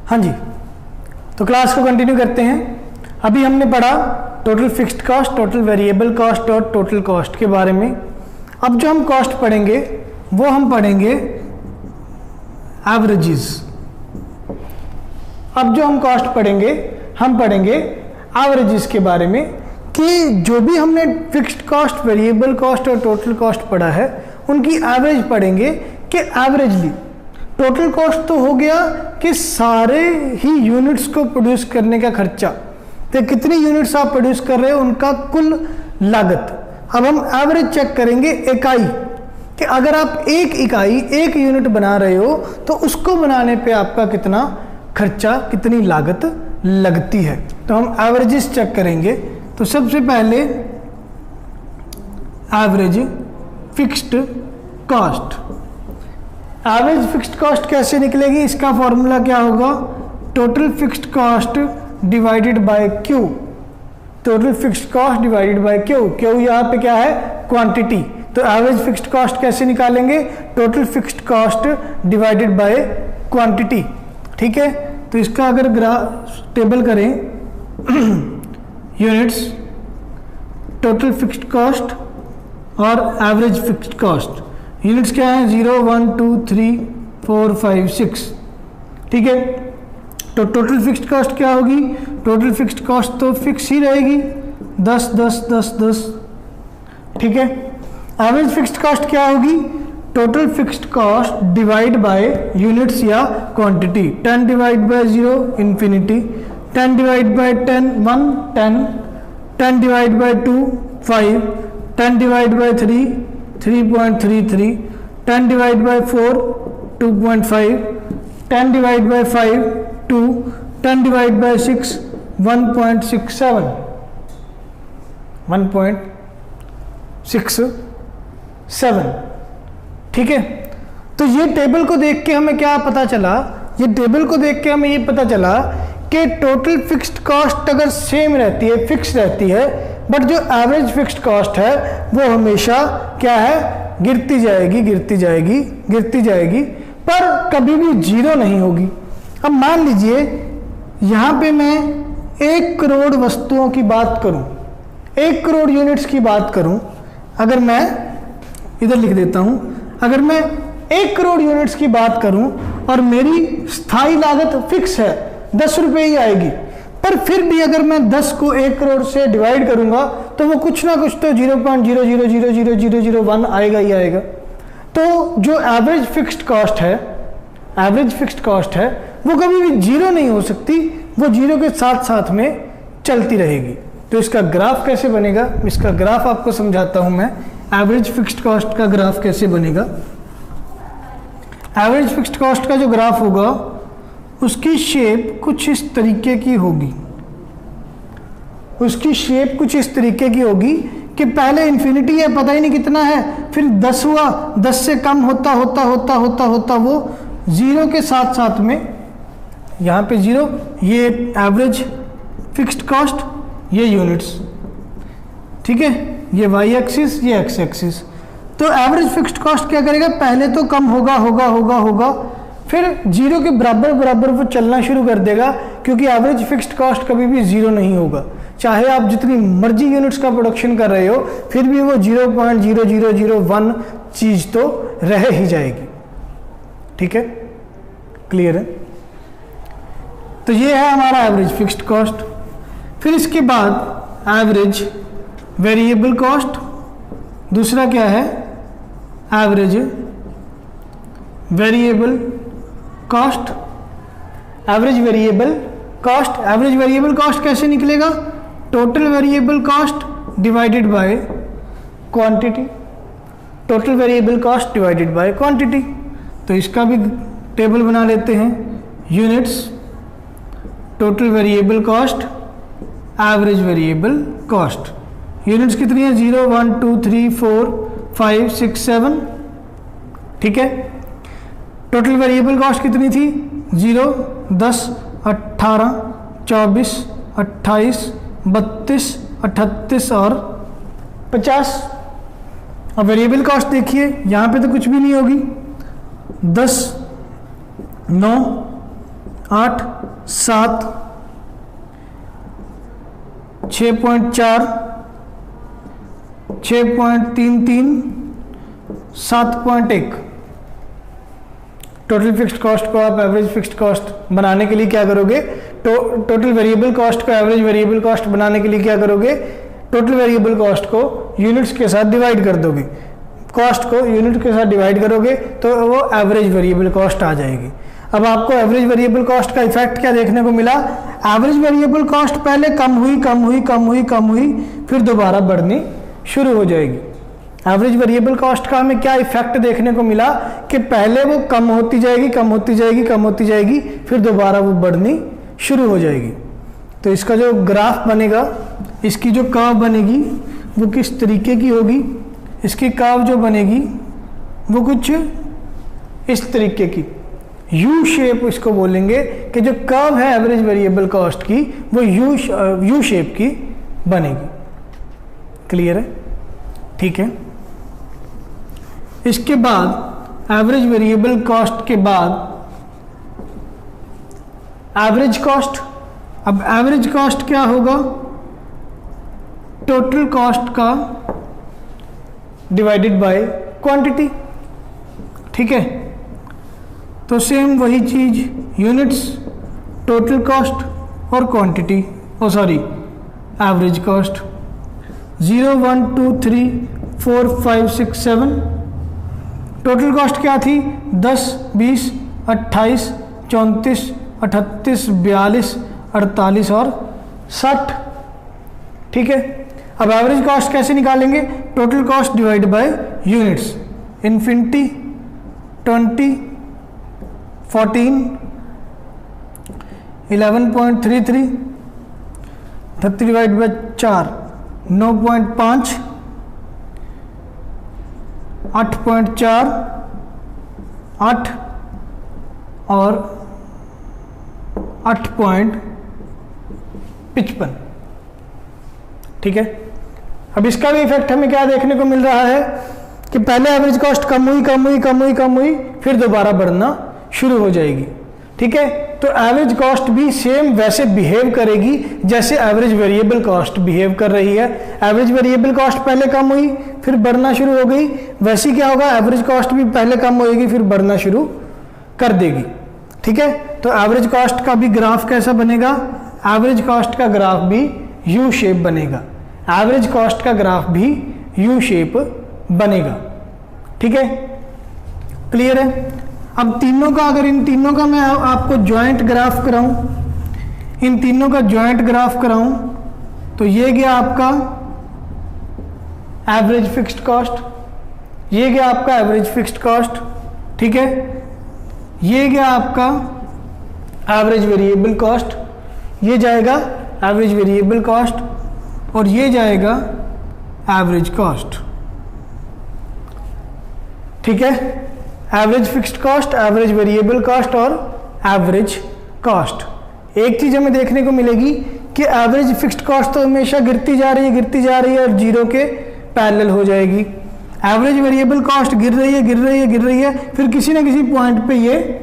हाँ जी, तो क्लास को कंटिन्यू करते हैं। अभी हमने पढ़ा total fixed cost, total variable cost और टोटल कॉस्ट के बारे में। अब जो हम कॉस्ट पढ़ेंगे वो हम पढ़ेंगे एवरेजेस। अब जो हम कॉस्ट पढ़ेंगे हम पढ़ेंगे एवरेजेस के बारे में, कि जो भी हमने फिक्स्ड कॉस्ट, वेरिएबल कॉस्ट और टोटल कॉस्ट पढ़ा है उनकी एवरेज पढ़ेंगे कि एवरेजली टोटल कॉस्ट तो हो गया कि सारे ही यूनिट्स को प्रोड्यूस करने का खर्चा, तो कितनी यूनिट्स आप प्रोड्यूस कर रहे हो उनका कुल लागत। अब हम एवरेज चेक करेंगे इकाई, कि अगर आप एक इकाई, एक यूनिट बना रहे हो तो उसको बनाने पे आपका कितना खर्चा, कितनी लागत लगती है। तो हम एवरेजेस चेक करेंगे। तो सबसे पहले average fixed cost. Average fixed cost कैसे निकलेगी, इसका फॉर्मूला क्या होगा, total fixed cost divided by Q. Total fixed cost divided by Q. Q यहाँ पे क्या है, क्वांटिटी। तो एवरेज फिक्स्ड कॉस्ट कैसे निकालेंगे, total fixed cost divided by quantity. ठीक है, तो इसका अगर टेबल करें यूनिट्स, टोटल फिक्स्ड कॉस्ट और एवरेज फिक्स्ड कॉस्ट। यूनिट्स क्या है, 0 1 2 3 4 5 6। ठीक है, तो टोटल फिक्स्ड कॉस्ट क्या होगी, टोटल फिक्स्ड कॉस्ट तो फिक्स ही रहेगी, 10 10 10 10। ठीक है, एवरेज फिक्स्ड कॉस्ट क्या होगी, total fixed cost divide by units या quantity. 10 divide by 0 infinity, 10 divide by 10 1 10, 10 divide by 2 5, 10 divide by 3 3.33, 10 divide by 4 2.5, 10 divide by 5 2, 10 divide by 6 1.67, 1.67। ठीक है, तो ये टेबल को देख के हमें क्या पता चला, ये टेबल को देख के हमें ये पता चला कि टोटल फिक्स्ड कॉस्ट अगर सेम रहती है, फिक्स रहती है, बट जो एवरेज फिक्स्ड कॉस्ट है वो हमेशा क्या है, गिरती जाएगी गिरती जाएगी गिरती जाएगी, पर कभी भी जीरो नहीं होगी। अब मान लीजिए यहाँ पे मैं 1 करोड़ वस्तुओं की बात करूँ, 1 करोड़ यूनिट्स की बात करूँ, अगर मैं इधर लिख देता हूँ, अगर मैं 1 करोड़ यूनिट्स की बात करूँ और मेरी स्थायी लागत फिक्स है 10 रुपये ही आएगी, पर फिर भी अगर मैं 10 को 1 करोड़ से डिवाइड करूंगा तो वो कुछ ना कुछ तो 0.00000001 आएगा ही आएगा। तो जो एवरेज फिक्स्ड कॉस्ट है, एवरेज फिक्स्ड कॉस्ट है, वो कभी भी जीरो नहीं हो सकती, वो जीरो के साथ साथ में चलती रहेगी। तो इसका ग्राफ कैसे बनेगा, इसका ग्राफ आपको समझाता हूं मैं। एवरेज फिक्स्ड कॉस्ट का ग्राफ कैसे बनेगा। एवरेज फिक्स्ड कॉस्ट का जो ग्राफ होगा उसकी शेप कुछ इस तरीके की होगी, उसकी शेप कुछ इस तरीके की होगी कि पहले इन्फिनिटी है, पता ही नहीं कितना है, फिर 10 हुआ, 10 से कम होता होता होता होता होता वो जीरो के साथ साथ में यहाँ पे जीरो, ये एवरेज फिक्स्ड कॉस्ट, ये यूनिट्स। ठीक है, ये वाई एक्सिस, ये एक्स एक्सिस। तो एवरेज फिक्स्ड कॉस्ट क्या करेगा, पहले तो कम होगा होगा होगा होगा, फिर जीरो के बराबर बराबर वो चलना शुरू कर देगा, क्योंकि एवरेज फिक्स्ड कॉस्ट कभी भी जीरो नहीं होगा। चाहे आप जितनी मर्जी यूनिट्स का प्रोडक्शन कर रहे हो, फिर भी वो 0.0001 चीज तो रह ही जाएगी। ठीक है, क्लियर है। तो ये है हमारा एवरेज फिक्स्ड कॉस्ट। फिर इसके बाद एवरेज वेरिएबल कॉस्ट, दूसरा क्या है, average variable cost. Average variable cost, average variable cost कैसे निकलेगा, total variable cost divided by quantity. Total variable cost divided by quantity. तो इसका भी टेबल बना लेते हैं। Units, total variable cost, average variable cost. Units कितनी है, 0 1 2 3 4 5 6 7। ठीक है, टोटल वेरिएबल कॉस्ट कितनी थी, 0 10 18 24 28 32 38 और 50। अब वेरिएबल कॉस्ट देखिए, यहाँ पे तो कुछ भी नहीं होगी, 10 9 8, 7, 6.4, 6.33, 7.1। टोटल फिक्स्ड कॉस्ट को आप एवरेज फिक्स्ड कॉस्ट बनाने के लिए क्या करोगे? टोटल वेरिएबल कॉस्ट को एवरेज वेरिएबल कॉस्ट बनाने के लिए क्या करोगे? टोटल वेरिएबल कॉस्ट को यूनिट्स के साथ डिवाइड कर दोगे, कॉस्ट को यूनिट के साथ डिवाइड करोगे तो वो एवरेज वेरिएबल कॉस्ट आ जाएगी। अब आपको एवरेज वेरिएबल कॉस्ट का इफेक्ट क्या देखने को मिला? एवरेज वेरिएबल कॉस्ट पहले कम हुई, फिर दोबारा बढ़नी शुरू हो जाएगी। एवरेज वेरिएबल कॉस्ट का हमें क्या इफेक्ट देखने को मिला कि पहले वो कम होती जाएगी, फिर दोबारा वो बढ़नी शुरू हो जाएगी। तो इसका जो ग्राफ बनेगा, इसकी जो कर्व बनेगी वो किस तरीके की होगी? इसकी कर्व जो बनेगी वो कुछ इस तरीके की यू शेप इसको बोलेंगे कि जो कर्व है एवरेज वेरिएबल कॉस्ट की वो यू शेप की बनेगी। क्लियर है? ठीक है। इसके बाद एवरेज वेरिएबल कॉस्ट के बाद एवरेज कॉस्ट। अब एवरेज कॉस्ट क्या होगा? टोटल कॉस्ट का डिवाइडेड बाय क्वांटिटी। ठीक है, तो सेम वही चीज, यूनिट्स, टोटल कॉस्ट और quantity, average cost. 0, 1, 2, 3, 4, 5, 6, 7। Total cost क्या थी? 10, 20, 28, 34, 38, 42, 48 और 60। ठीक है। अब एवरेज कॉस्ट कैसे निकालेंगे? Total cost divide by units. Infinity 20, 14, 11.33, 30 divide by 4 9.5, 8.4, 8 और 8.55। ठीक है। अब इसका भी इफेक्ट हमें क्या देखने को मिल रहा है कि पहले एवरेज कॉस्ट कम हुई, फिर दोबारा बढ़ना शुरू हो जाएगी। ठीक है, तो एवरेज कॉस्ट भी सेम वैसे बिहेव करेगी जैसे एवरेज वेरिएबल कॉस्ट बिहेव कर रही है। एवरेज वेरिएबल कॉस्ट पहले कम हुई, फिर बढ़ना शुरू हो गई, वैसे क्या होगा? एवरेज कॉस्ट भी पहले कम होगी, फिर बढ़ना शुरू कर देगी। ठीक है, तो एवरेज कॉस्ट का भी ग्राफ कैसा बनेगा? एवरेज कॉस्ट का ग्राफ भी यू शेप बनेगा। एवरेज कॉस्ट का ग्राफ भी यू शेप बनेगा। ठीक है, क्लियर है? अब तीनों का, अगर इन तीनों का मैं आपको ज्वाइंट ग्राफ कराऊं, इन तीनों का ज्वाइंट ग्राफ कराऊं, तो ये गया आपका एवरेज फिक्स्ड कॉस्ट, ये गया आपका एवरेज फिक्स्ड कॉस्ट। ठीक है, ये गया आपका एवरेज वेरिएबल कॉस्ट, ये जाएगा एवरेज वेरिएबल कॉस्ट और ये जाएगा एवरेज कॉस्ट। ठीक है, average fixed cost, average variable cost और एवरेज कॉस्ट। एक चीज हमें देखने को मिलेगी कि एवरेज फिक्स्ड कॉस्ट तो हमेशा गिरती जा रही है और जीरो के पैरेलल हो जाएगी। एवरेज वेरिएबल कॉस्ट गिर रही है, फिर किसी ना किसी पॉइंट पे ये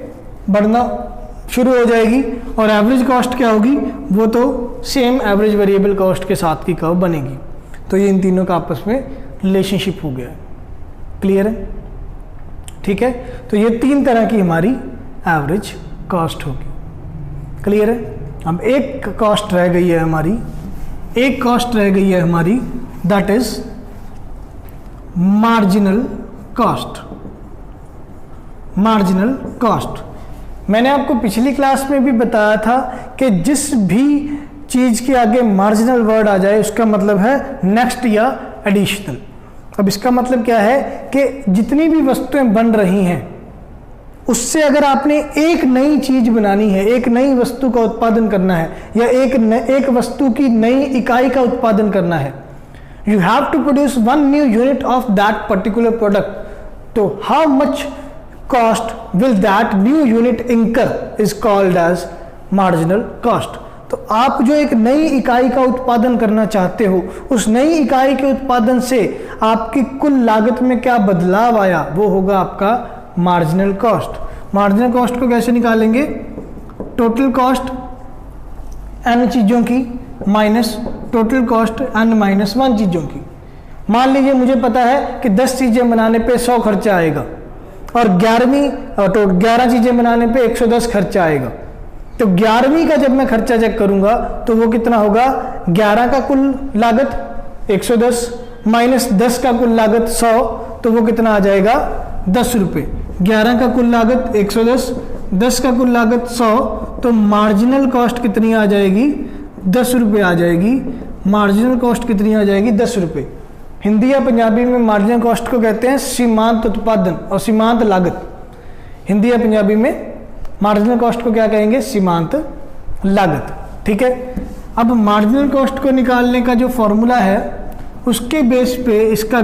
बढ़ना शुरू हो जाएगी और एवरेज कॉस्ट क्या होगी? वो तो सेम एवरेज वेरिएबल कॉस्ट के साथ की कर्व बनेगी। तो ये इन तीनों का आपस में रिलेशनशिप हो गया। क्लियर है? ठीक है, तो ये तीन तरह की हमारी एवरेज कॉस्ट होगी। क्लियर है? अब एक कॉस्ट रह गई है हमारी, दैट इज मार्जिनल कॉस्ट। मैंने आपको पिछली क्लास में भी बताया था कि जिस भी चीज के आगे मार्जिनल वर्ड आ जाए उसका मतलब है नेक्स्ट या एडिशनल। अब इसका मतलब क्या है कि जितनी भी वस्तुएं बन रही हैं उससे अगर आपने एक नई चीज बनानी है, एक नई वस्तु का उत्पादन करना है या एक वस्तु की नई इकाई का उत्पादन करना है, you have to produce one new unit of that particular product. तो how much cost will that new unit incur is called as marginal cost. तो आप जो एक नई इकाई का उत्पादन करना चाहते हो, उस नई इकाई के उत्पादन से आपकी कुल लागत में क्या बदलाव आया, वो होगा आपका मार्जिनल कॉस्ट। मार्जिनल कॉस्ट को कैसे निकालेंगे? टोटल कॉस्ट n चीज़ों की minus total cost n minus 1 चीज़ों की। मान लीजिए मुझे पता है कि 10 चीज़ें बनाने पे 100 खर्चा आएगा और 11 चीज़ें बनाने पे 110 खर्चा आएगा। तो 11वीं का जब मैं खर्चा चेक करूंगा तो वो कितना होगा, 11 का कुल लागत 110 माइनस 10 का कुल लागत 100, तो वो कितना आ जाएगा 10 रुपये। 11 का कुल लागत 110, 10 का कुल लागत 100, तो मार्जिनल कॉस्ट कितनी आ जाएगी, 10 रुपये आ जाएगी। मार्जिनल कॉस्ट कितनी आ जाएगी, 10 रुपये। हिंदी या पंजाबी में मार्जिनल कॉस्ट को कहते हैं सीमांत उत्पादन और सीमांत लागत। हिंदी या पंजाबी में मार्जिनल कॉस्ट को क्या कहेंगे, सीमांत लागत। ठीक है, अब मार्जिनल कॉस्ट को निकालने का जो फॉर्मूला है उसके बेस पे इसका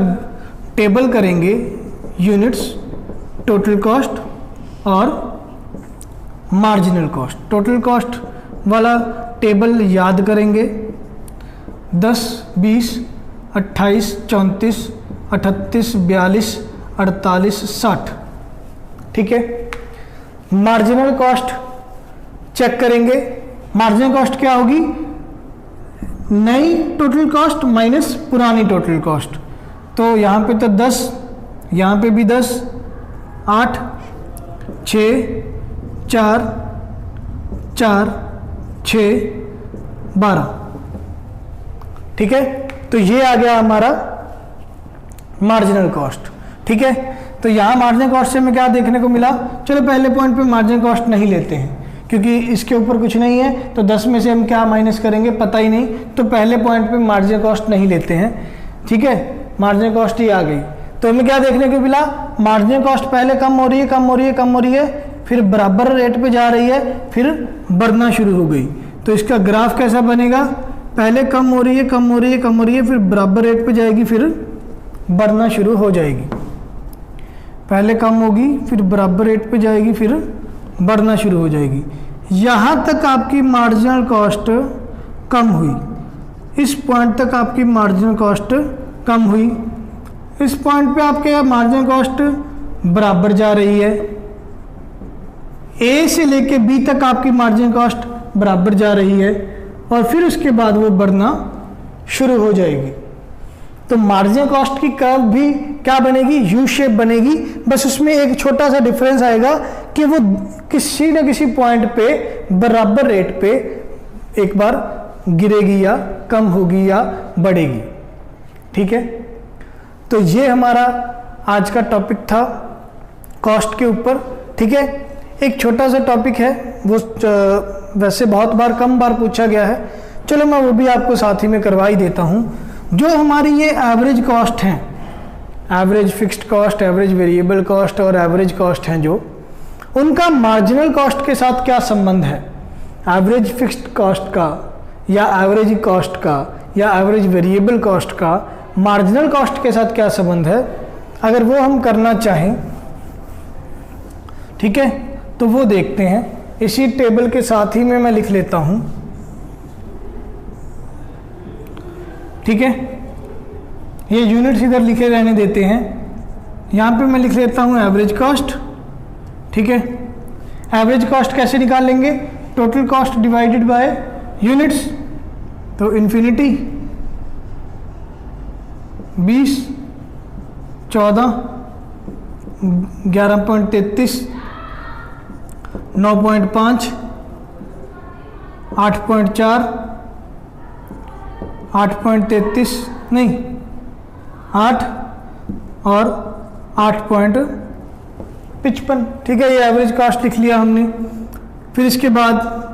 टेबल करेंगे, यूनिट्स, टोटल कॉस्ट और मार्जिनल कॉस्ट। टोटल कॉस्ट वाला टेबल याद करेंगे, 10, 20, 28, 34, 38, 42, 48, 60। ठीक है, मार्जिनल कॉस्ट चेक करेंगे। मार्जिनल कॉस्ट क्या होगी, नई टोटल कॉस्ट माइनस पुरानी टोटल कॉस्ट। तो यहाँ पे तो 10, यहाँ पे भी 10, 8, 6, 4, 4, 6, 12। ठीक है, तो ये आ गया हमारा मार्जिनल कॉस्ट। ठीक है, तो यहाँ मार्जिनल कॉस्ट से हमें क्या देखने को मिला, चलो पहले पॉइंट पे मार्जिनल कॉस्ट नहीं लेते हैं क्योंकि इसके ऊपर कुछ नहीं है, तो 10 में से हम क्या माइनस करेंगे पता ही नहीं, तो पहले पॉइंट पे मार्जिनल कॉस्ट नहीं लेते हैं। ठीक है, मार्जिनल कॉस्ट ही आ गई। तो हमें क्या देखने को मिला, मार्जिनल कॉस्ट पहले कम हो रही है, कम हो रही है, कम हो रही है, फिर बराबर रेट पे जा रही है, फिर बढ़ना शुरू हो गई। तो इसका ग्राफ कैसा बनेगा, पहले कम हो रही है, कम हो रही है, कम हो रही है, फिर बराबर रेट पे जाएगी, फिर बढ़ना शुरू हो जाएगी। पहले कम होगी, फिर बराबर रेट पे जाएगी, फिर बढ़ना शुरू हो जाएगी। यहाँ तक आपकी मार्जिनल कॉस्ट कम हुई, इस पॉइंट तक आपकी मार्जिनल कॉस्ट कम हुई, इस पॉइंट पे आपके मार्जिनल कॉस्ट बराबर जा रही है, ए से लेके बी तक आपकी मार्जिनल कॉस्ट बराबर जा रही है और फिर उसके बाद वो बढ़ना शुरू हो जाएगी। तो मार्जिनल कॉस्ट की कर्व भी क्या बनेगी, यू शेप बनेगी। बस उसमें एक छोटा सा डिफरेंस आएगा कि वो किसी न किसी पॉइंट पे बराबर रेट पे एक बार गिरेगी या कम होगी या बढ़ेगी। ठीक है, तो ये हमारा आज का टॉपिक था कॉस्ट के ऊपर। ठीक है, एक छोटा सा टॉपिक है, वो वैसे बहुत बार कम बार पूछा गया है, चलो मैं वो भी आपको साथ ही में करवा ही देता हूँ। जो हमारी ये एवरेज कॉस्ट हैं, average fixed cost, average variable cost और एवरेज कॉस्ट हैं, जो उनका मार्जिनल कॉस्ट के साथ क्या संबंध है, एवरेज फिक्स्ड कॉस्ट का या एवरेज कॉस्ट का या एवरेज वेरिएबल कॉस्ट का मार्जिनल कॉस्ट के साथ क्या संबंध है, अगर वो हम करना चाहें, ठीक है, तो वो देखते हैं। इसी टेबल के साथ ही में मैं लिख लेता हूं। ठीक है, ये यूनिट्स इधर लिखे रहने देते हैं, यहां पे मैं लिख लेता हूं एवरेज कॉस्ट। ठीक है, एवरेज कॉस्ट कैसे निकाल लेंगे, total cost divided by units. तो इन्फिनिटी 20, 14, 11.33, 9.5, 8.4, 8.33 नहीं 8 और 8.55। ठीक है, ये एवरेज कॉस्ट लिख लिया हमने। फिर इसके बाद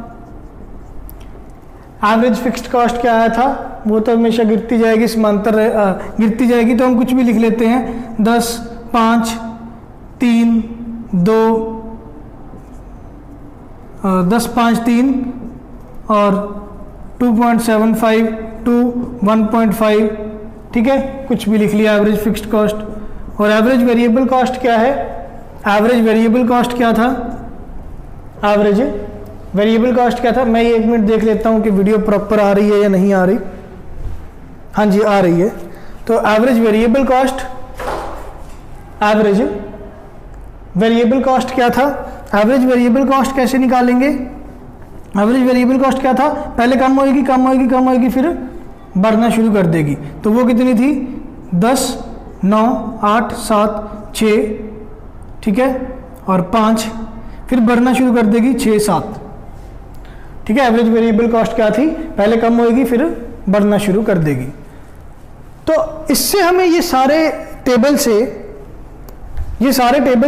एवरेज फिक्स्ड कॉस्ट क्या आया था, वो तो हमेशा गिरती जाएगी, समांतर गिरती जाएगी, तो हम कुछ भी लिख लेते हैं, 10, 5, 3, 2, 10, 5, 3 और 2.75 to 1.5। ठीक है, कुछ भी लिख लिया एवरेज फिक्स्ड कॉस्ट। और एवरेज वेरिएबल कॉस्ट क्या है, एवरेज वेरिएबल कॉस्ट क्या था, एवरेज वेरिएबल कॉस्ट क्या था, मैं ये 1 मिनट देख लेता हूँ कि वीडियो प्रॉपर आ रही है या नहीं आ रही। हाँ जी, आ रही है। तो average variable cost, average variable cost क्या था, एवरेज वेरिएबल कॉस्ट कैसे निकालेंगे, एवरेज वेरिएबल कॉस्ट क्या था, पहले कम होएगी कम होएगी कम होएगी फिर बढ़ना शुरू कर देगी। तो वो कितनी थी 10, 9, 8, 7, 6, ठीक है, और 5, फिर बढ़ना शुरू कर देगी 6, 7, ठीक है। एवरेज वेरिएबल कॉस्ट क्या थी, पहले कम होएगी फिर बढ़ना शुरू कर देगी। तो इससे हमें ये सारे टेबल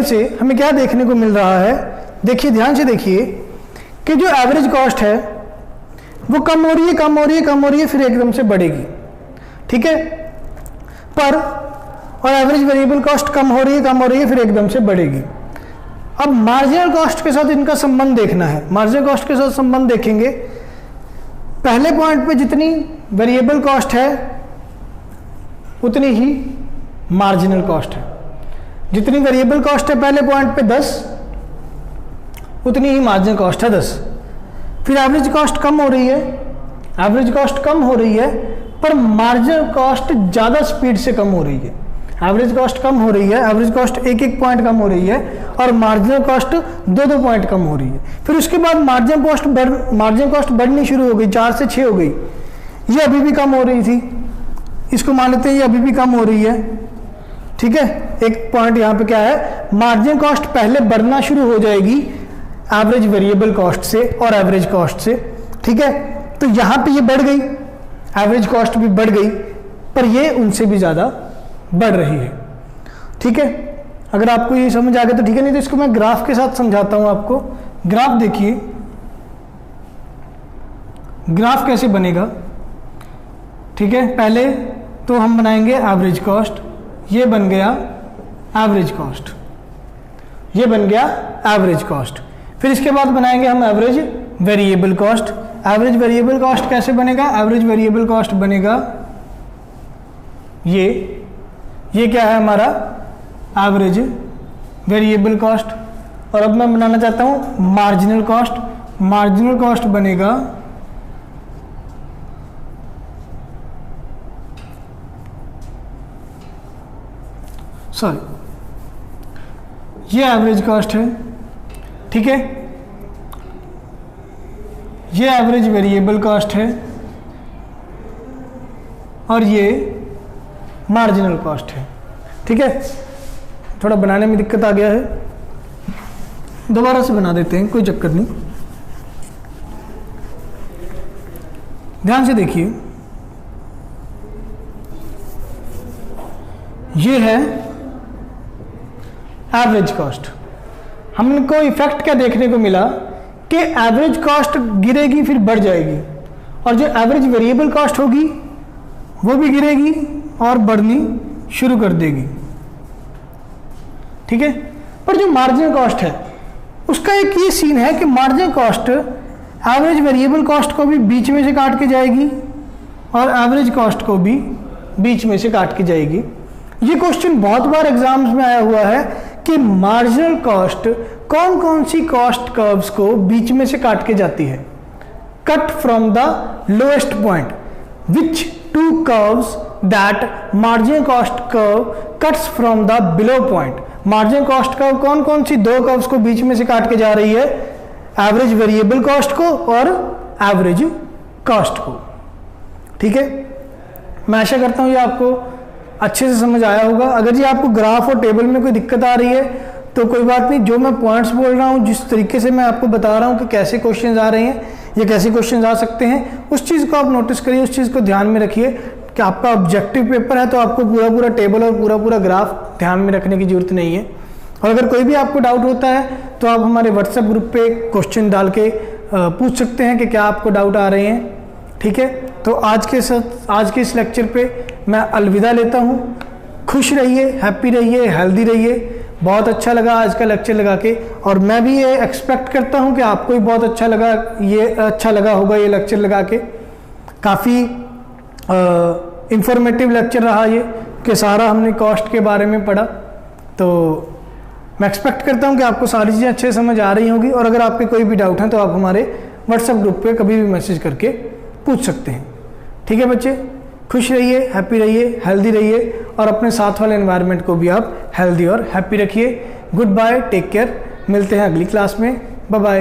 से हमें क्या देखने को मिल रहा है, देखिए ध्यान से देखिए कि जो एवरेज कॉस्ट है वो कम हो रही है कम हो रही है कम हो रही है फिर एकदम से बढ़ेगी, ठीक है। और एवरेज वेरिएबल कॉस्ट कम हो रही है फिर एकदम से बढ़ेगी। अब मार्जिनल कॉस्ट के साथ इनका संबंध देखना है। मार्जिनल कॉस्ट के साथ संबंध देखेंगे, पहले पॉइंट पे जितनी वेरिएबल कॉस्ट है उतनी ही मार्जिनल कॉस्ट है। जितनी वेरिएबल कॉस्ट है पहले पॉइंट पे 10, उतनी ही मार्जिनल कॉस्ट है 10। फिर एवरेज कॉस्ट कम हो रही है, पर मार्जिनल कॉस्ट ज़्यादा स्पीड से कम हो रही है। एवरेज कॉस्ट कम हो रही है, एवरेज कॉस्ट 1-1 पॉइंट कम हो रही है और मार्जिनल कॉस्ट 2-2 पॉइंट कम हो रही है। फिर उसके बाद मार्जिनल कॉस्ट बढ़नी शुरू हो गई, 4 से 6 हो गई। ये अभी भी कम हो रही थी, इसको मान लेते हैं ये अभी भी कम हो रही है, ठीक है। एक पॉइंट यहाँ पे क्या है, मार्जिनल कॉस्ट पहले बढ़ना शुरू हो जाएगी एवरेज वेरिएबल कॉस्ट से और एवरेज कॉस्ट से, ठीक है। तो यहाँ पे ये बढ़ गई, एवरेज कॉस्ट भी बढ़ गई, पर ये उनसे भी ज़्यादा बढ़ रही है, ठीक है। अगर आपको ये समझ आ गया तो ठीक है, नहीं तो इसको मैं ग्राफ के साथ समझाता हूँ आपको। ग्राफ देखिए, ग्राफ कैसे बनेगा, ठीक है। पहले तो हम बनाएंगे एवरेज कॉस्ट, ये बन गया एवरेज कॉस्ट, ये बन गया एवरेज कॉस्ट। फिर इसके बाद बनाएंगे हम average variable cost. Average variable cost कैसे बनेगा, एवरेज वेरिएबल कॉस्ट बनेगा ये क्या है हमारा एवरेज वेरिएबल कॉस्ट। और अब मैं बनाना चाहता हूं मार्जिनल कॉस्ट। मार्जिनल कॉस्ट बनेगा ये एवरेज कॉस्ट है, ठीक है। ये एवरेज वेरिएबल कॉस्ट है और ये मार्जिनल कॉस्ट है, ठीक है। थोड़ा बनाने में दिक्कत आ गया है, दोबारा से बना देते हैं, कोई चक्कर नहीं। ध्यान से देखिए, ये है एवरेज कॉस्ट। हमको इफेक्ट क्या देखने को मिला कि एवरेज कॉस्ट गिरेगी फिर बढ़ जाएगी, और जो एवरेज वेरिएबल कॉस्ट होगी वो भी गिरेगी और बढ़नी शुरू कर देगी, ठीक है। पर जो मार्जिनल कॉस्ट है उसका एक ये सीन है कि marginal cost average variable cost को भी बीच में से काट के जाएगी और एवरेज कॉस्ट को भी बीच में से काट के जाएगी। ये क्वेश्चन बहुत बार एग्जाम्स में आया हुआ है कि मार्जिनल कॉस्ट कौन कौन सी कॉस्ट कर्व्स को बीच में से काट के जाती है। Cut from the lowest point, which to curves that marginal cost curve cuts from the below point. Marginal cost curve कौन कौन सी 2 कर्व्स को बीच में से काट के जा रही है, एवरेज वेरिएबल कॉस्ट को और एवरेज कॉस्ट को, ठीक है। मैं आशा करता हूं ये आपको अच्छे से समझ आया होगा। अगर जी आपको ग्राफ और टेबल में कोई दिक्कत आ रही है तो कोई बात नहीं, जो मैं पॉइंट्स बोल रहा हूँ, जिस तरीके से मैं आपको बता रहा हूँ कि कैसे क्वेश्चंस आ रहे हैं या कैसे क्वेश्चंस आ सकते हैं, उस चीज़ को आप नोटिस करिए, उस चीज़ को ध्यान में रखिए कि आपका ऑब्जेक्टिव पेपर है तो आपको पूरा टेबल और पूरा ग्राफ ध्यान में रखने की जरूरत नहीं है। और अगर कोई भी आपको डाउट होता है तो आप हमारे व्हाट्सएप ग्रुप पे क्वेश्चन डाल के पूछ सकते हैं कि क्या आपको डाउट आ रहे हैं, ठीक है। तो आज के इस लेक्चर पे मैं अलविदा लेता हूँ। खुश रहिए, हैप्पी रहिए, हेल्दी रहिए। बहुत अच्छा लगा आज का लेक्चर लगा के, और मैं भी ये एक्सपेक्ट करता हूँ कि आपको भी बहुत अच्छा लगा होगा ये लेक्चर लगा के। काफ़ी इंफॉर्मेटिव लेक्चर रहा ये, कि सारा हमने कॉस्ट के बारे में पढ़ा। तो मैं एक्सपेक्ट करता हूँ कि आपको सारी चीज़ें अच्छे समझ आ रही होंगी, और अगर आपके कोई भी डाउट हैं तो आप हमारे व्हाट्सएप ग्रुप पे कभी भी मैसेज करके पूछ सकते हैं, ठीक है बच्चे। खुश रहिए, हैप्पी रहिए, हेल्दी रहिए, और अपने साथ वाले एनवायरनमेंट को भी आप हेल्दी और हैप्पी रखिए। गुड बाय, टेक केयर, मिलते हैं अगली क्लास में, बाय बाय।